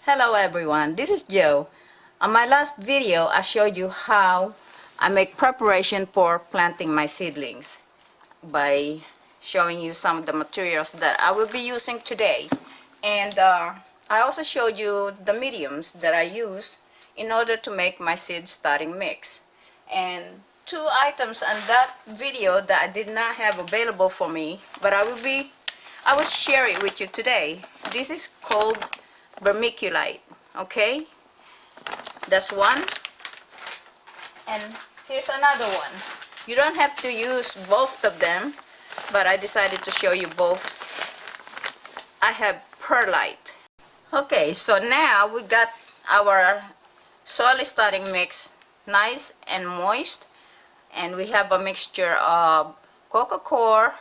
Hello everyone, this is Joe. On my last video, I showed you how I make preparation for planting my seedlings by showing you some of the materials that I will be using today. And I also showed you the mediums that I use in order to make my seed starting mix. And two items on that video that I did not have available for me, but I will share it with you today. This is called vermiculite. Okay, that's one, and here's another one. You don't have to use both of them, but I decided to show you both. I have perlite. Okay, so now we got our soil starting mix nice and moist, and we have a mixture of coco coir,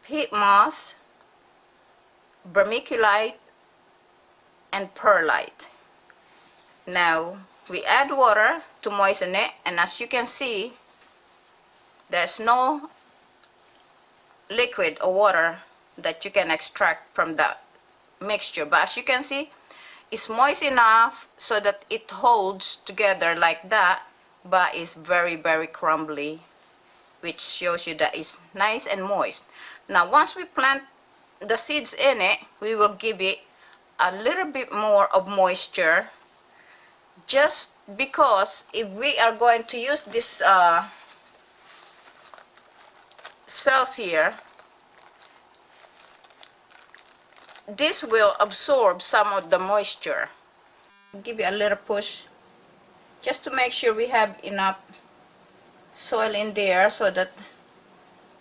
peat moss, vermiculite, and perlite. Now we add water to moisten it, and as you can see, there's no liquid or water that you can extract from that mixture, but as you can see, it's moist enough so that it holds together like that, but it's very crumbly, which shows you that it's nice and moist. Now once we plant the seeds in it, we will give it a little bit more of moisture, just because if we are going to use this cells here, this will absorb some of the moisture. Give it a little push just to make sure we have enough soil in there so that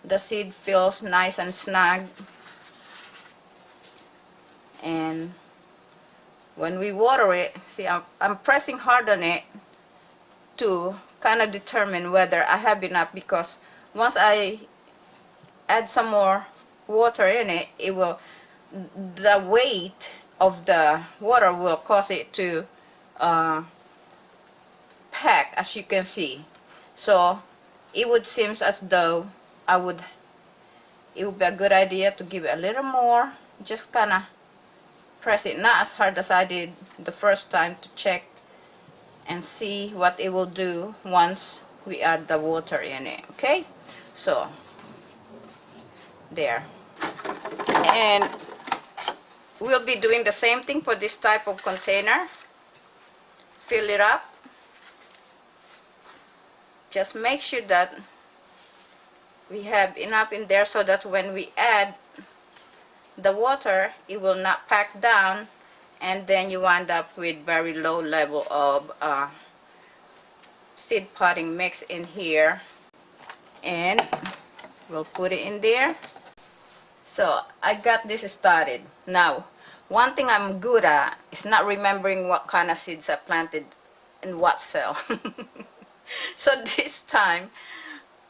the seed feels nice and snug. And when we water it, see, I'm pressing hard on it to kind of determine whether I have enough, because once I add some more water in it, the weight of the water will cause it to pack, as you can see. So it would seem as though it would be a good idea to give it a little more, just kind of press it, not as hard as I did the first time, to check and see what it will do once we add the water in it. Okay, so there. And we'll be doing the same thing for this type of container. Fill it up. Just make sure that we have enough in there so that when we add the water, it will not pack down, and then you wind up with very low level of seed potting mix in here. And we'll put it in there. So I got this started. Now, one thing I'm good at is not remembering what kind of seeds I planted in what cell. So this time,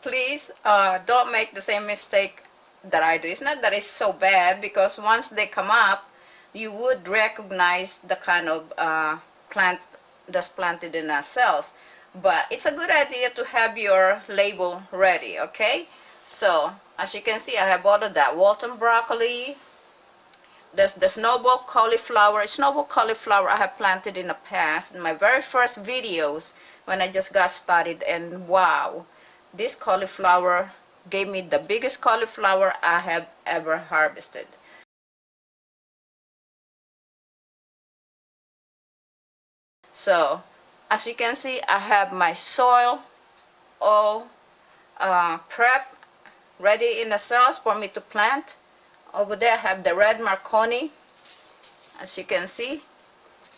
please don't make the same mistake that I do. It's not that it's so bad, because once they come up, you would recognize the kind of plant that's planted in our cells. But it's a good idea to have your label ready. Okay, so as you can see, I have all of that. Walton broccoli, there's the snowball cauliflower. Snowball cauliflower I have planted in the past, in my very first videos when I just got started, and wow, this cauliflower gave me the biggest cauliflower I have ever harvested. So as you can see, I have my soil all prep ready in the cells for me to plant. Over there I have the red Marconi, as you can see,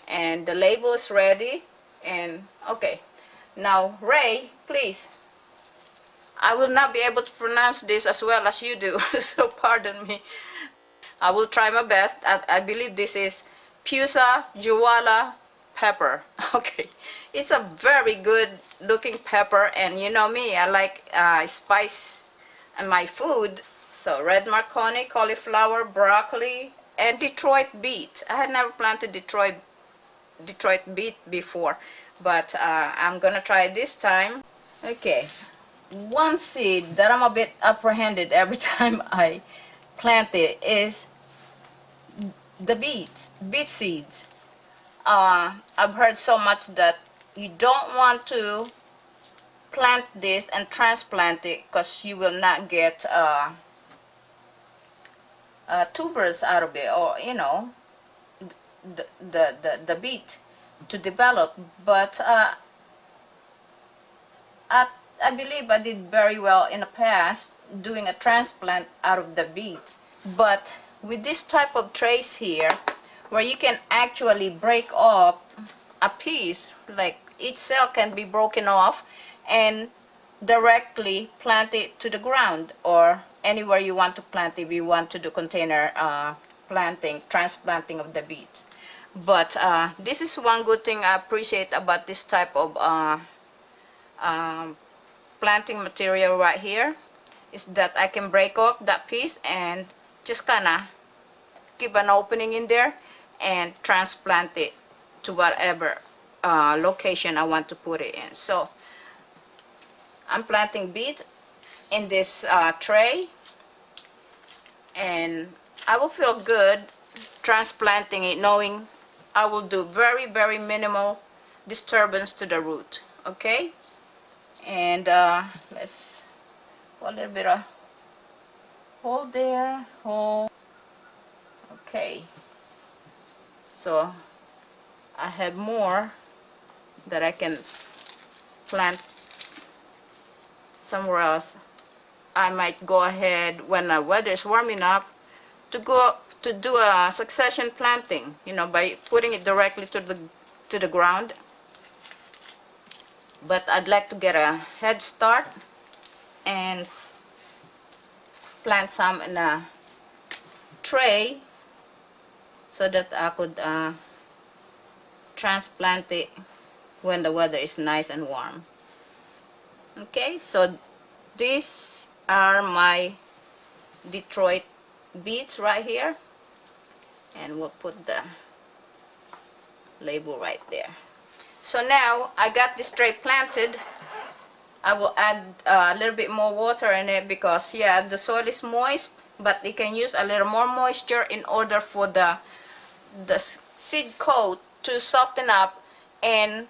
and the label is ready. And okay, now Ray, please, I will not be able to pronounce this as well as you do, so pardon me. I will try my best. I believe this is Pusa Juwala pepper. Okay, it's a very good looking pepper, and you know me, I like spice in my food. So red Marconi, cauliflower, broccoli, and Detroit beet. I had never planted Detroit beet before, but I'm gonna try it this time. Okay, one seed that I'm a bit apprehended every time I plant it is the beet seeds. I've heard so much that you don't want to plant this and transplant it because you will not get tubers out of it, or you know, the beet to develop. But I, I believe I did very well in the past doing a transplant out of the beet. But with this type of trays here, where you can actually break off a piece, like each cell can be broken off and directly plant it to the ground, or anywhere you want to plant if you want to do container planting, transplanting of the beets. But this is one good thing I appreciate about this type of planting material right here, is that I can break off that piece and just kind of give an opening in there and transplant it to whatever location I want to put it in. So I'm planting beet in this tray, and I will feel good transplanting it knowing I will do very, very minimal disturbance to the root. Okay, and let's put a little bit of hole there, hole. Okay, so I have more that I can plant somewhere else. I might go ahead when the weather is warming up to go to do a succession planting, you know, by putting it directly to the ground. But I'd like to get a head start and plant some in a tray so that I could transplant it when the weather is nice and warm. Okay, so these are my Detroit beets right here, and we'll put the label right there. So now I got this tray planted. I will add a little bit more water in it because yeah, the soil is moist, but you can use a little more moisture in order for the seed coat to soften up, and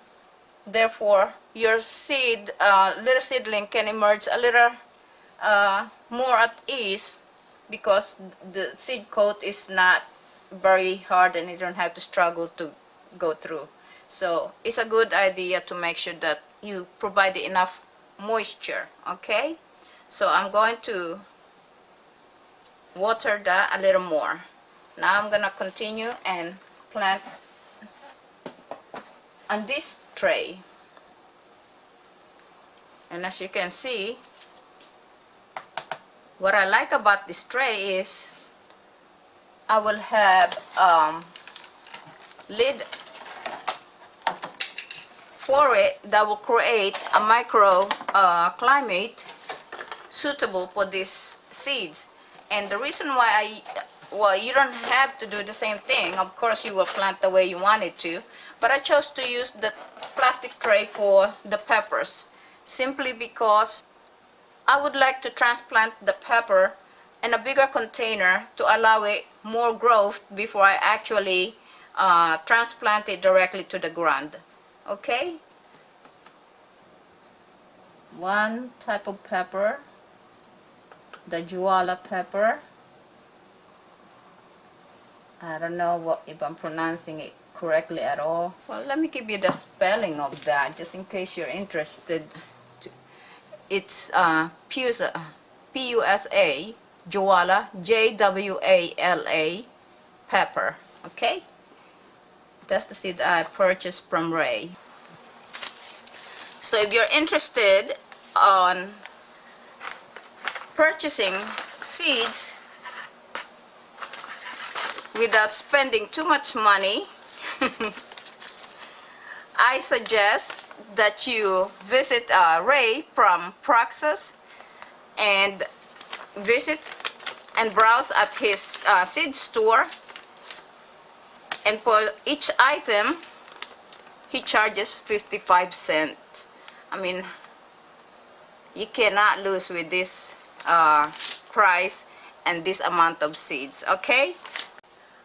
therefore your seed, little seedling can emerge a little more at ease, because the seed coat is not very hard and you don't have to struggle to go through. So it's a good idea to make sure that you provide enough moisture. Okay, so I'm going to water that a little more. Now I'm gonna continue and plant on this tray, and as you can see, what I like about this tray is I will have lid for it that will create a micro climate suitable for these seeds. And the reason why well, you don't have to do the same thing. Of course you will plant the way you want it to, but I chose to use the plastic tray for the peppers simply because I would like to transplant the pepper in a bigger container to allow it more growth before I actually transplant it directly to the ground. Okay, one type of pepper, the Juala pepper. I don't know if I'm pronouncing it correctly at all. Well, let me give you the spelling of that just in case you're interested. It's Pusa, P-U-S-A, Juala, J-W-A-L-A, pepper. Okay, that's the seed I purchased from Ray. So if you're interested on purchasing seeds without spending too much money, I suggest that you visit Ray from Praxis and visit and browse at his seed store, and for each item he charges 55 cents. I mean, you cannot lose with this price and this amount of seeds. Okay,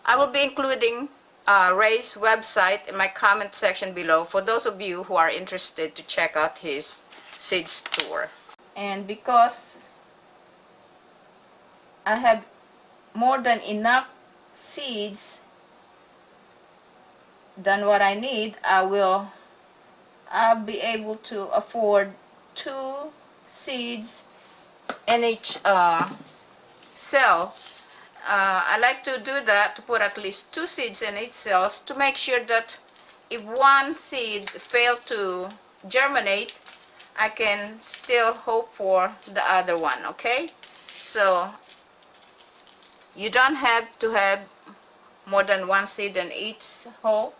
I will be including Ray's website in my comment section below for those of you who are interested to check out his seed store. And because I have more than enough seeds than what I need, I'll be able to afford 2 seeds in each cell. I like to do that, to put at least 2 seeds in each cells to make sure that if one seed failed to germinate, I can still hope for the other one, okay? So you don't have to have more than 1 seed in each hole,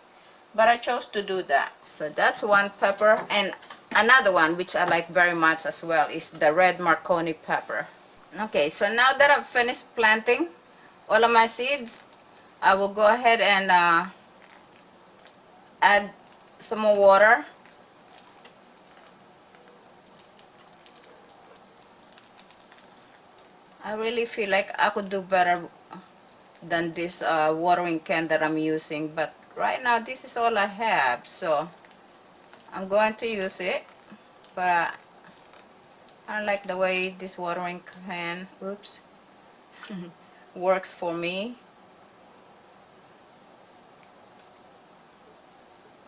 but I chose to do that. So that's one pepper, and another one which I like very much as well is the red Marconi pepper. Okay, so now that I've finished planting all of my seeds, I will go ahead and add some more water. I really feel like I could do better than this watering can that I'm using, but right now this is all I have, so I'm going to use it. But I like the way this watering can works for me.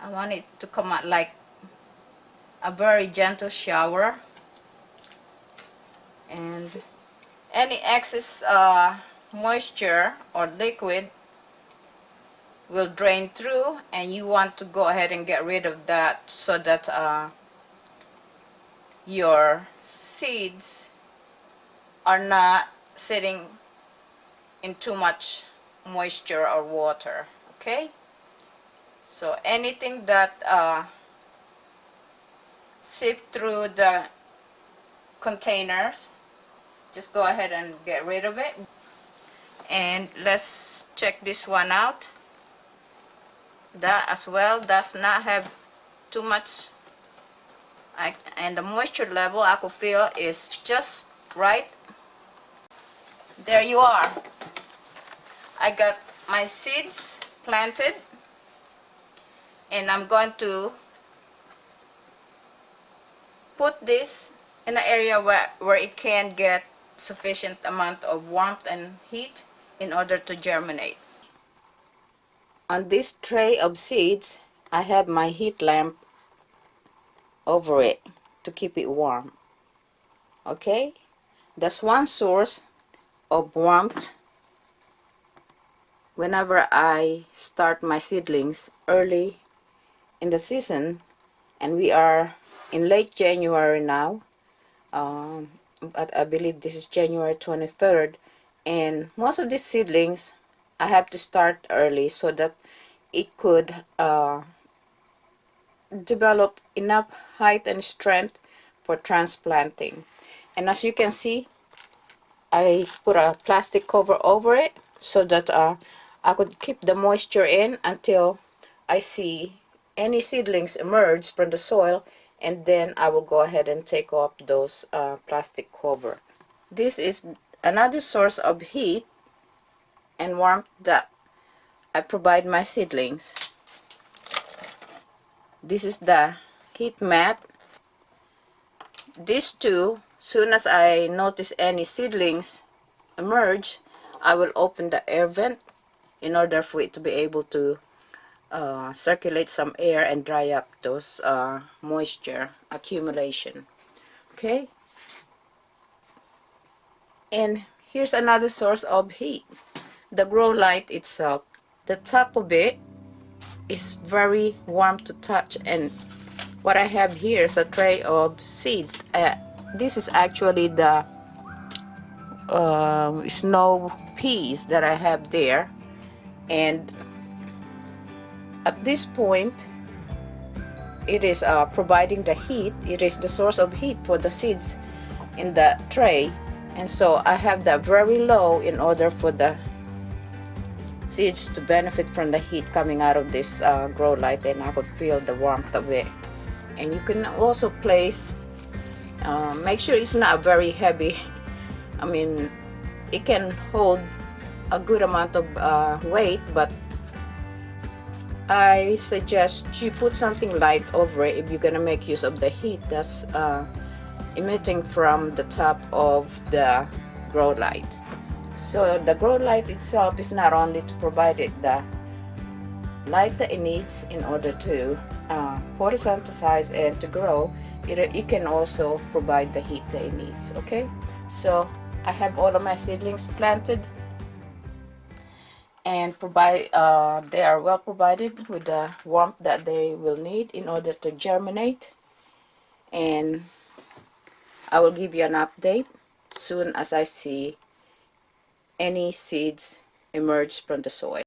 I want it to come out like a very gentle shower, and any excess moisture or liquid will drain through, and you want to go ahead and get rid of that so that your seeds are not sitting in too much moisture or water. Okay, so anything that seep through the containers, just go ahead and get rid of it. And let's check this one out. That as well does not have too much, and the moisture level I could feel is just right. There you are. I got my seeds planted, and I'm going to put this in an area where it can get sufficient amount of warmth and heat in order to germinate. On this tray of seeds, I have my heat lamp over it to keep it warm. Okay, that's one source of warmth whenever I start my seedlings early in the season, and we are in late January now. But I believe this is January 23rd, and most of these seedlings I have to start early so that it could develop enough height and strength for transplanting. And as you can see, I put a plastic cover over it so that I could keep the moisture in until I see any seedlings emerge from the soil, and then I will go ahead and take off those plastic cover. This is another source of heat and warmth that I provide my seedlings. This is the heat mat. These two, soon as I notice any seedlings emerge, I will open the air vent in order for it to be able to circulate some air and dry up those moisture accumulation. Okay, and here's another source of heat, the grow light itself. The top of it is very warm to touch, and what I have here is a tray of seeds. This is actually the snow peas that I have there, and at this point it is providing the heat. It is the source of heat for the seeds in the tray, and so I have that very low in order for the seeds to benefit from the heat coming out of this grow light, and I could feel the warmth of it. And you can also place, make sure it's not very heavy. I mean, it can hold a good amount of weight, but I suggest you put something light over it if you're gonna make use of the heat that's emitting from the top of the grow light. So the grow light itself is not only to provide it the light that it needs in order to photosynthesize and to grow. It can also provide the heat that it needs. Okay, so I have all of my seedlings planted and they are well provided with the warmth that they will need in order to germinate, and I will give you an update soon as I see any seeds emerge from the soil.